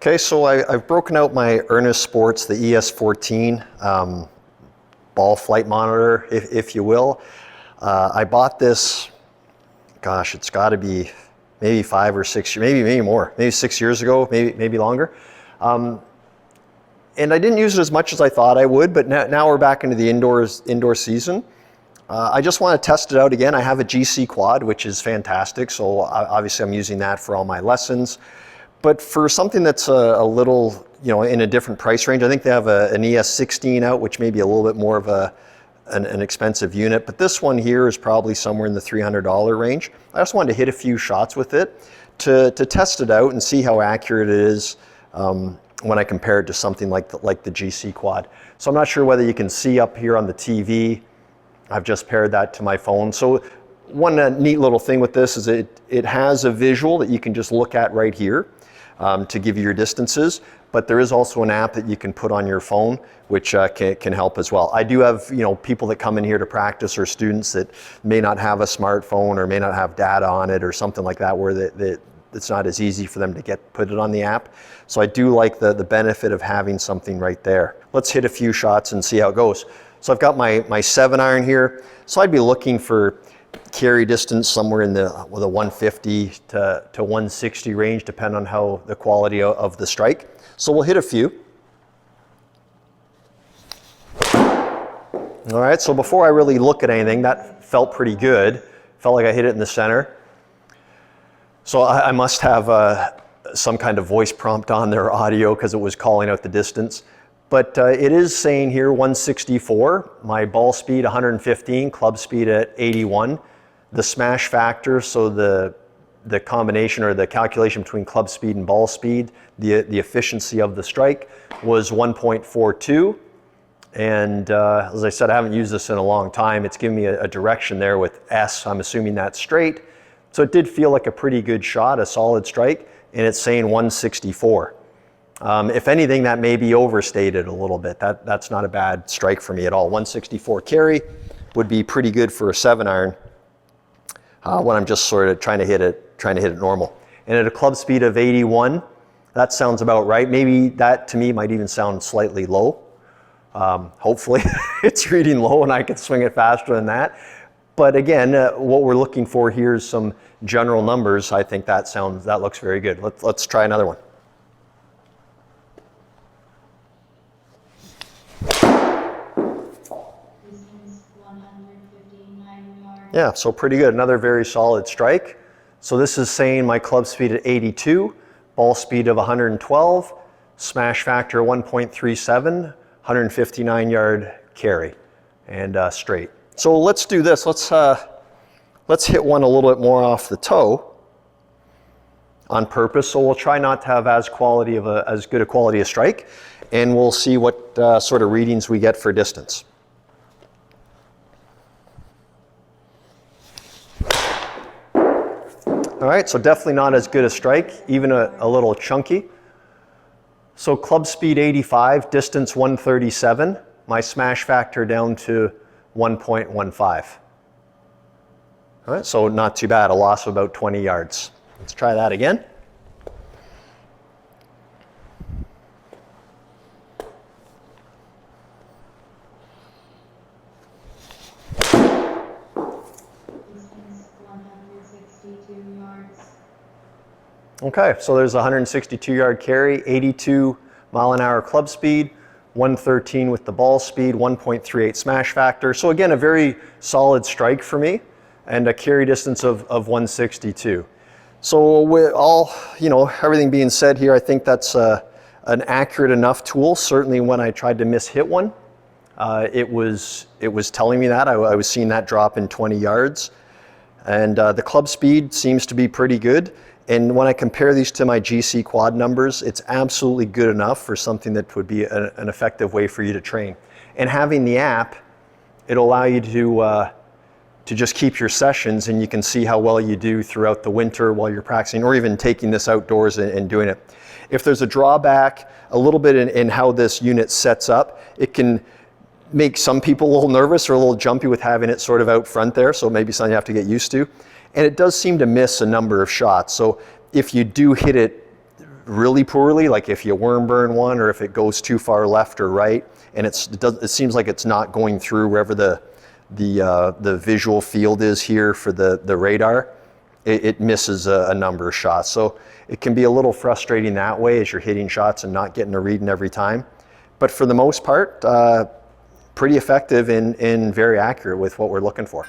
Okay, so I've broken out my Ernest Sports, the ES14 ball flight monitor, if you will. I bought this, gosh, it's got to be maybe 5 or 6, maybe more, maybe 6 years ago, maybe longer. And I didn't use it as much as I thought I would, but now we're back into the indoor season. I just want to test it out again. I have a GC Quad, which is fantastic, so obviously I'm using that for all my lessons. But for something that's a little, in a different price range, I think they have an ES14 out, which may be a little bit more of an expensive unit. But this one here is probably somewhere in the $300 range. I just wanted to hit a few shots with it to test it out and see how accurate it is when I compare it to something like the GC Quad. So I'm not sure whether you can see up here on the TV. I've just paired that to my phone. So one neat little thing with this is it has a visual that you can just look at right here. To give you your distances, but there is also an app that you can put on your phone, which can help as well. I do have people that come in here to practice, or students that may not have a smartphone or may not have data on it or something like that, where it's not as easy for them to put it on the app. So I do like the benefit of having something right there. Let's hit a few shots and see how it goes. So I've got my 7-iron here. So I'd be looking for carry distance somewhere in the 150 to 160 range, depending on how the quality of the strike. So we'll hit a few. All right, so before I really look at anything, that felt pretty good. Felt like I hit it in the center. So I must have some kind of voice prompt on their audio because it was calling out the distance. But it is saying here 164, my ball speed 115, club speed at 81. The smash factor, so the combination or the calculation between club speed and ball speed, the efficiency of the strike was 1.42. And as I said, I haven't used this in a long time. It's giving me a direction there with S. I'm assuming that's straight. So it did feel like a pretty good shot, a solid strike, and it's saying 164. If anything, that may be overstated a little bit. That's not a bad strike for me at all. 164 carry would be pretty good for a 7-iron when I'm just sort of trying to hit it normal. And at a club speed of 81, that sounds about right. Maybe that to me might even sound slightly low. Hopefully it's reading low and I can swing it faster than that. But again, what we're looking for here is some general numbers. I think that looks very good. Let's try another one. Yeah, so pretty good. Another very solid strike. So this is saying my club speed at 82, ball speed of 112, smash factor 1.37, 159-yard carry, and straight. So let's do this. Let's hit one a little bit more off the toe on purpose. So we'll try not to have as good a quality a strike, and we'll see what sort of readings we get for distance. All right, so definitely not as good a strike, even a little chunky. So club speed 85, distance 137, my smash factor down to 1.15. All right, so not too bad, a loss of about 20 yards. Let's try that again. Okay, so there's a 162-yard carry, 82 mile an hour club speed, 113 with the ball speed, 1.38 smash factor. So again, a very solid strike for me, and a carry distance of 162. So with all, everything being said here, I think that's an accurate enough tool. Certainly when I tried to hit one, it was telling me that. I was seeing that drop in 20 yards. And the club speed seems to be pretty good. And when I compare these to my GC Quad numbers, it's absolutely good enough for something that would be an effective way for you to train. And having the app, it'll allow you to just keep your sessions, and you can see how well you do throughout the winter while you're practicing, or even taking this outdoors and doing it. If there's a drawback a little bit in how this unit sets up, it can make some people a little nervous or a little jumpy with having it sort of out front there, so maybe something you have to get used to. And it does seem to miss a number of shots. So if you do hit it really poorly, like if you worm burn one or if it goes too far left or right, and it seems like it's not going through wherever the visual field is here for the radar, it misses a number of shots. So it can be a little frustrating that way as you're hitting shots and not getting a reading every time. But for the most part, pretty effective and very accurate with what we're looking for.